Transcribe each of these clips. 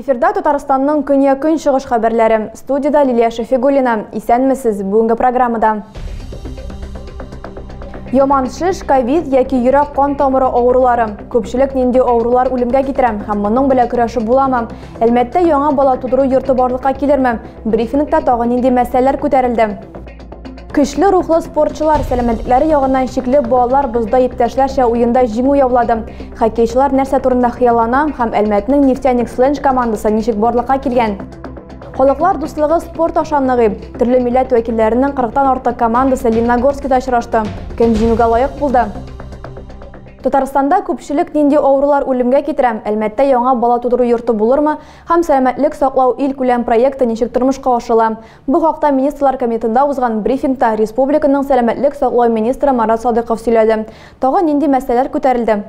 Эфирда Татарстанның көнья-көн шығыш хәбәрләре. Студияда Лилия Шафигуллина. Исәнмесез бүгенге программада. Яман шиш, ковид яки йөрәк кан тамыры авырулары. Күпчелек нинди авырулар үлемгә китерә һәм моның белән көрәшеп буламы? Әлбәттә, яңа бала тудыру йорты барлыкка килерме? Брифингта тагын нинди мәсьәләләр күтәрелде? Көчле рухлы спортчылар сәламәтлекләре ягыннан шикле балалар бозда иптәшләрчә уенда җиңү яулады. Хоккейчылар нәрсә турында хыяллана һәм Әлмәтнең Нефтяник Сленж командасы ничек барлыкка килгән? Халыклар дуслыгы спорт ашанлыгы. Төрле милләт вәкилләренең 40-тан артык командасы Лениногорскида очрашты. Кем җиңүгә лаек булды? Татарстанда күпчелек нинди авырулар үлемгә китерә? Әлбәттә, яңа бала тудыру йорты булырмы? Һәм сәламәтлек саклау ил күләм проекты ничек тормышка ашыла? Бу хакта министрлар комитетында узган брифингта республиканың сәламәтлек саклау министры Марат Садыйков сөйләде. Тагын нинди мәсьәләләр күтәрелде?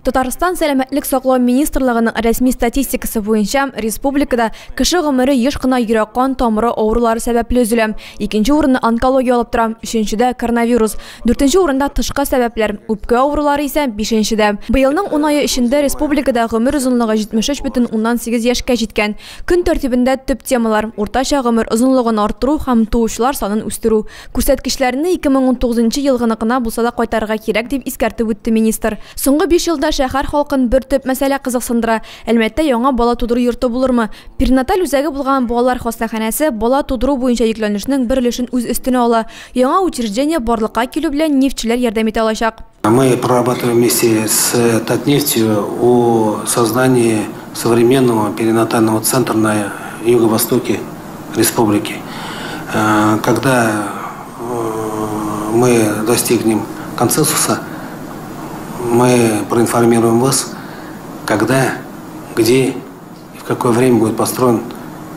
Татарстан сәламәтлек саклау министрлыгының рәсми статистикасы буенча республикада кеше гомере еш кына йөрәк кан тамыры авырулары сәбәпле өзелә. Икенче урынны онкология алып тора, өченчедә коронавирус, дүртенче урында тышкы сәбәпләр, үпкә авырулары исә бишенчедә. Быелның 10 ае эчендә республикада гомер озынлыгы 73,8 яшькә җиткән. Көн тәртибендә төп темалар: уртача гомер озынлыгын арттыру һәм туучылар санын үстерү. Күрсәткечләрне 2019 елгыныкына булса да кайтарырга кирәк дип искәртеп үтте министр. Соңгы 5 елда шәһәр халкын бер төп мәсьәлә кызыксындыра. Әлбәттә, яңа бала тудыру йорты булырмы? Перинаталь үзәге булган балалар хастаханәсе бала тудыру буенча йөкләнешнең бер өлешен үз өстенә ала. Яңа учреждение барлыкка килү белән нефтьчеләр ярдәм итә алачак. Мы прорабатываем вместе с Татнефтью о создании современного перинатального центра на юго-востоке республики. Когда мы достигнем консенсуса, мы проинформируем вас, когда, где и в какое время будет построен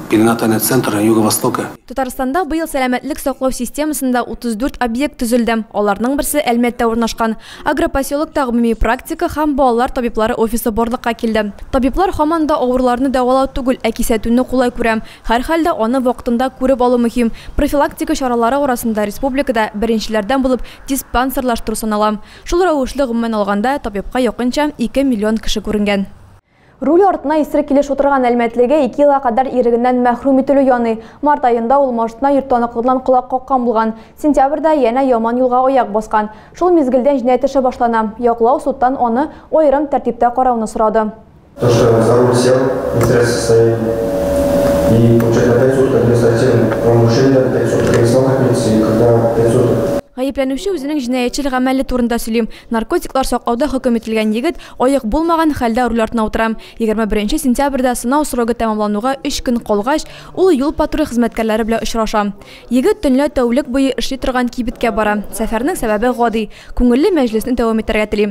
перинатальный центр Юго-Востока. Татарстанда быел сәламәтлек саклау системасында 34 объект төзелде. Аларның берсе Әлмәттә урнашкан. Агропоселокта гомуми практика һәм балалар табиблары офисы барлыкка килде. Табиблар һаман да авырларны дәвалау түгел, ә кисәтүне кулай күрә. Һәр хәлдә аны вакытында күреп алу мөһим. Профилактика чаралары арасында республикада беренчеләрдән булып диспансерлаштыру санала. Шул рәвешле гомумән алганда табибка якынча 2 миллион кеше күренгән. Руль артына исерек килеш утырган Әлмәтлегә 2 елга кадәр ирегеннән мәхрүм ителү яный. Март айында ул машина йөртаныклыдан колак каккан булган. Сентябрьдә янә яман юлга аяк баскан. Шул мизгелдән җинаять эше башлана. Яклау судтан аны аерым тәртиптә карауны сорады. То, что за руль сел, не средств состояния. И получать на 5 суток административное правонарушение, 5 суток регистрации полиции, когда 5 суток. Гаепләнүче үзенең җинаятьчел гамәле турында сөйлим. Наркотиклар саклауда хөкем ителгән егет аяк булмаган хәлдә руль артына утыра. 21 сентябрьдә сынау срогы тәмамлануга 3 көн калгач, ул юл патруль хезмәткәрләре белән очраша. Егет төнлә тәүлек буе эшли торган кибеткә бара. Сәфәрнең сәбәбе гади, күңелле мәҗлесне дәвам итәргә тели.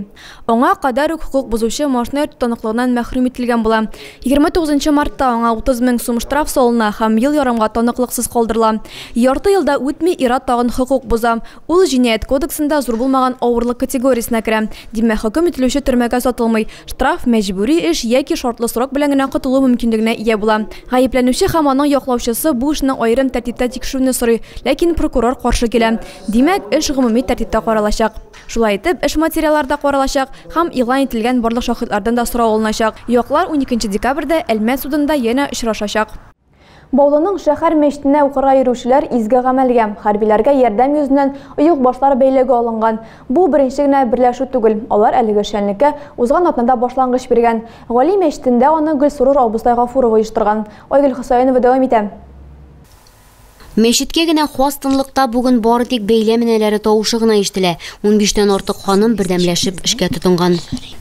Аңа кадәр үк хукук бузучы машина таныклыгыннан мәхрүм ителгән була. 29 мартта аңа 30 000 сум штраф салына һәм ел ярымга таныклыксыз калдырыла. Ярты елда үтми ир тагын хукук буза. Ул җинаять кодексында зур булмаган авырлык категориясенә керә. Димәк, хөкем ителүче төрмәгә сатылмый. Штраф, мәҗбүри эш яки шартлы срок белән генә котылу мөмкинлегенә ия була. Гаепләнүче һәм аның яклаучысы бу эшне аерым тәртиптә тикшерүне сорый, ләкин прокурор каршы килә. Димәк, эш гомуми тәртиптә каралачак. Шулай итеп, эш материалларда каралачак һәм игълан ителгән барлык шаһитлардан да сорау алыначак. Яклар 12 декабрьдә Әлмәт судында янә очрашачак. Баулының шәһәр мәчетенә укырга йөрүчеләр изге гамәлгә, хәрбиләргә ярдәм йөзеннән оек башлары бәйлеге алынган. Бу беренче генә берләшү түгел. Алар әлеге шәнлеккә узган атнада башлангыч биргән. Гали мәчетендә аны Гөлсурур Абыстай Гафурова оештырган. Айгөл Хөсәенова дәвам итә. Мәчеткә генә хас тынлыкта бүген бары тик бәйләмнәләре тавышы гына ишетелә. 15тән артык ханым бердәмләшеп эшкә тотынган.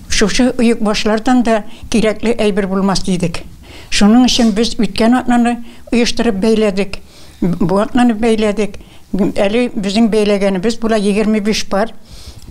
Шушы оек башлардан да кирәкле әйбер булмас дидек. Шуның өчен без үткән атнаны оештырып бәйләдек. Бу атнаны бәйләдек. Әле безнең бәйләгәнебез була 25 пар,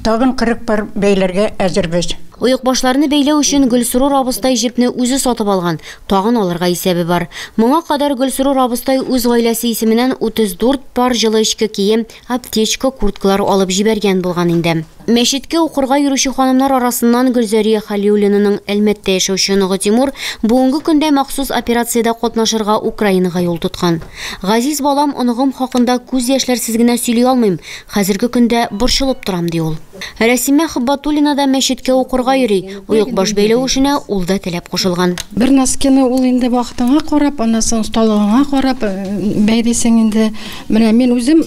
тагын 40 пар бәйләргә әзербез. Оек башларны бәйләү өчен Гөлсурур Абыстай җипне үзе сатып алган. Тагын алырга исәбе бар. Моңа кадәр Гөлсурур Абыстай үз гаиләсе исеменнән 34 пар җылы эчке кием, аптечка, курткалар алып җибәргән булган инде. Мәчеткә укырга йөрүче ханымнар арасыннан Гөлзәрия Халиуллинаның Әлмәттә яшәүче Ныгы Тимур бүгенге көндә махсус операциядә катнашырга Украинага юл тоткан. Газиз балам, оныгым хакында күз яшьләрсез генә сөйли алмыйм. Хәзерге көндә борчылып торам, ди ул. Рәсимә Хыббатуллина да мәчеткә укырга йөри. Уек баш бәйләү эшенә ул да теләп кушылган. Бер носкины ул инде вакытыңа карап, аннан соң столыгыңа карап бәйлисең инде. Менә мин үзем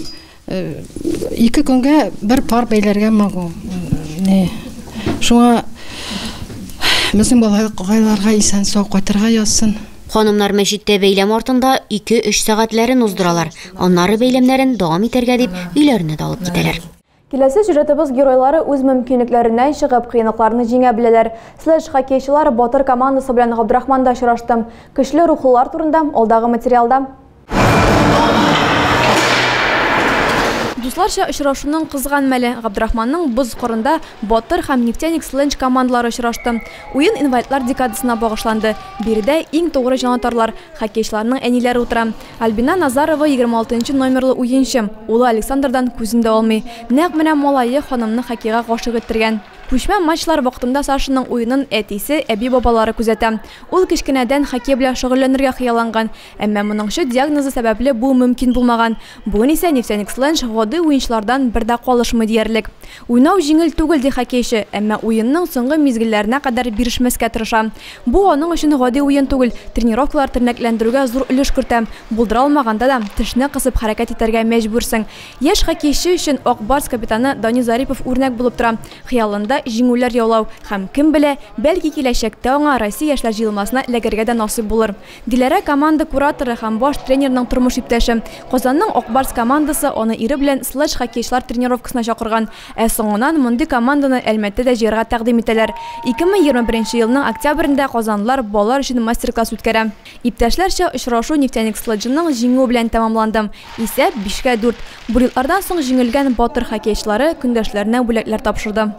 2 көнгә бер пар бәйләргә магу. Шуңа безнең балаларга исән сау кайтырга язсын. Ханымнар мәчеттә бәйләм артында 2-3 сәгатьләрен уздыралар. Аннары бәйләмнәрен дәвам итәргә дип өйләренә дә алып китәләр. Киләсе сюжетыбыз геройлары үз мөмкинлекләреннән чыгып, кыенлыкларны җиңә беләләр. Слэш хоккейчылар Батыр командасы белән Габдрахманда очраштым. Көчле рухлылар турында алдагы материалда. Дусларча очрашуның кызган мәле Габдрахманның боз корында Батыр һәм Нефтяник Сленч командалары очрашты. Уен инвалидлар декадасына багышланды. Биредә иң тугры җанатарлар хоккейчыларның әниләре утыра. Альбина Назарова 26 номерлы уенчы. Улы Александрдан күзен дә алмый. Нәкъ менә малайы ханымны хоккейга гашык иттергән. Күчмә матчлар вакытында Сашаның уенын әтисе, әби бабалары күзәтә. Ул кичкенәдән хоккей белән шөгыльләнергә хыялланган, әмма моның диагнозы сәбәпле бу мөмкин булмаган. Бүген исә Нефтяник Сленч годы уенчылардан бер дә калышмый диярлек. Уйнау җиңел түгел ди хоккейчы, әмма уенның соңгы мизгелләренә кадәр бирешмәскә тырыша. Бу аның өчен годы уен түгел, тренировкалар тернәкләндерүгә зур өлеш кертә. Булдыра алмаганда да тешне кысып хәрәкәт итәргә мәҗбүрсең. Яшь хоккейчы өчен Ак Барс капитаны Дани Зарипов үрнәк булып тора. Хыялында җиңүләр яулау һәм кем белә, бәлки киләчәктә аңа Россия яшьләр җыелмасына эләгергә дә насыйп булыр. Диләрә команда кураторы һәм баш тренерның тормыш иптәше. Казанның Ак Барс командасы аны ире белән слэш хоккейчылар тренировкасына чакырган. Соңыннан мондый команданы Әлмәттә җыярга тәкъдим итәләр. 2021 елның октябрендә казанлылар балалар өчен мастер-класс үткәрә. Иптәшләрчә очрашу Нефтяник Сленчның җиңү белән тәмамланды. Исәп 5-4. Бу еллардан соң җиңелгән Батыр хоккейчылары көндәшләренә бүләкләр тапшырды.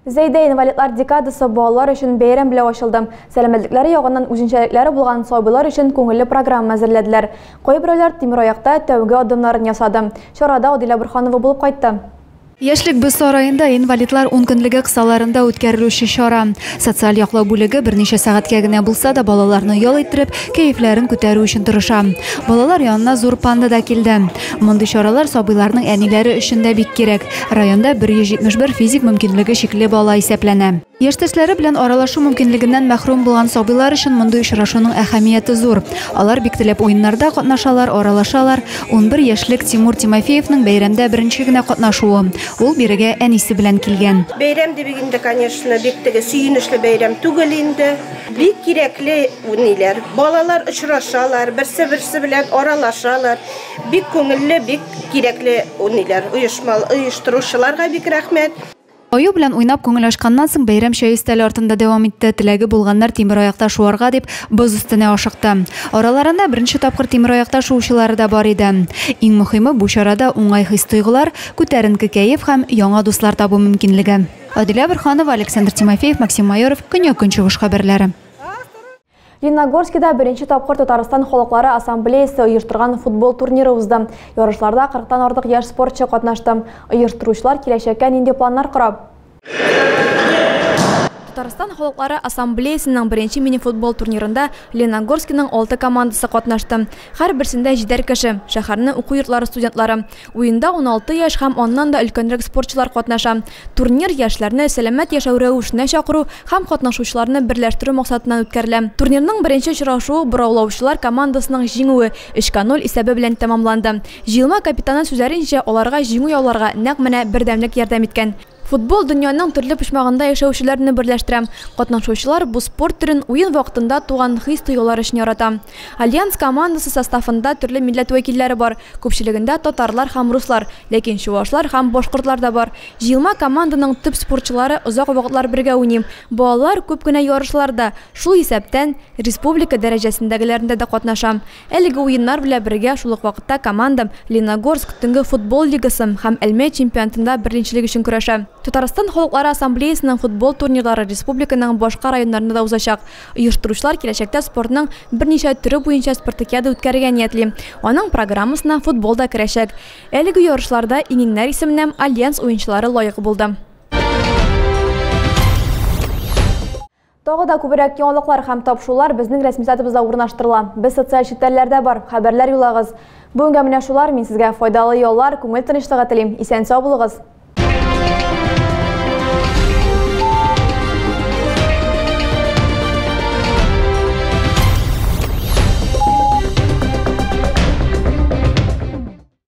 Зәйдә инвалидлар декадасы балалар өчен бәйрәм белән ачылды. Сәламәтлекләре ягыннан үзенчәлекләре булган сабыйлар өчен күңелле программа әзерләделәр. Кайберәүләр тимер аякта тәүге адымнарын ясады. Чарада Адилә Бөрханова булып кайтты. Яшьлек без сарайында инвалидлар 10 көнлеге кысаларында үткәрелүче чара. Социаль яклау бүлеге берничә сәгатькә генә булса да балаларны ял иттереп, кәефләрен күтәрү өчен тырыша. Балалар янына зур панда да килде. Мондый чаралар сабыйларның әниләре өчен дә бик кирәк. Районда 171 физик мөмкинлеге шикле бала исәпләнә. Яшьтәшләре белән аралашу мөмкинлегеннән мәхрүм булган сабыйлар өчен мондый очрашуның әһәмияте зур. Алар бик теләп уеннарда катнашалар, аралашалар. 11 яшьлек Тимур Тимофеевның бәйрәмдә беренче генә катнашуы. Ул бирегә әнисе белән килгән. Бәйрәм дибегендә, конечно, бик теге сөенечле бәйрәм түгел инде. Бик кирәкле уйныйлар. Балалар очрашалар, берсе белән аралашалар. Бик күңелле, бик кирәкле уйныйлар. Оештыручыларга бик рәхмәт. Аю белән уйнап күңел ачканнан соң бәйрәм чәй өстәле артында дәвам итте. Теләге булганнар тимер аякта шуарга дип боз өстенә ашыкты. Араларында беренче тапкыр тимер аякта шуучылары да бар иде. Иң мөһиме бу чарада уңай хис-тойгылар, күтәренке кәеф һәм яңа дуслар табу мөмкинлеге. Адилә Бөрханова, Александр Тимофеев, Максим Майоров, Көньяк-Көнчыгыш хәбәрләре. Лениногорскида беренче тапкыр Татарстан халыклары ассамблеясы оештырган футбол турниры узды. Ярышларда 40-тан артык яшь спортчы катнашты. Оештыручылар киләчәккә нинди планнар кора? Татарстан халыклары ассамблеясының беренче мини-футбол турнирында Лениногорскиның 6 командасы катнашты. Һәр берсендә 7 кеше, шәһәрнең уку йортлары студентлары. Уенда 16 яшь һәм оннан да өлкәнрәк спортчылар катнаша. Турнир яшьләрне сәламәт яшәү рәвешенә чакыру һәм катнашучыларны берләштерү максатыннан үткәрелә. Турнирның беренче очрашуы Бораулаучылар командасының җиңүе 3-0 исәбе белән тәмамланды. Җыелма капитаны сүзләренчә, аларга җиңү яуларга нәкъ менә бердәмлек ярдәм иткән. Футбол дөньяның төрле почмагында яшәүчеләрне берләштерә. Катнашучылар бу спорт төрен уен вакытында туган хис-тойгылар өчен ярата. Альянс командасы составында төрле милләт вәкилләре бар. Күпчелегендә татарлар һәм руслар, ләкин чуашлар һәм башкортлар да бар. Җыелма команданың төп спортчылары озак вакытлар бергә уйный. Балалар күп кенә ярышларда, шул исәптән республика дәрәҗәсендәгеләрендә дә катнаша. Әлеге уеннар белән бергә шул ук вакытта команда Лениногорск төнге футбол лигасы һәм Әлмәт чемпионатында беренчелек өчен көрәшә. Татарстан халыклары ассамблеясының футбол турнирлары республиканың башка районнарында да узачак. Оештыручылар киләчәктә спортның берничә төре буенча спартакиада үткәрергә ниятли. Аның программасына футбол да керәчәк. Әлеге ярышларда иңнәр исеменнән Альянс уенчылары лаек булды. Тағы да күберәк яңалыклар һәм тапшырулар безнең рәсми сайтыбызда урнаштырыла. Без социаль челтәрләрдә бар, хәбәрләр юлагыз. Бүгенгә менә шулар, мин сезгә файдалы яллар, күңел тынычлыгы телим. Исән сау булыгыз.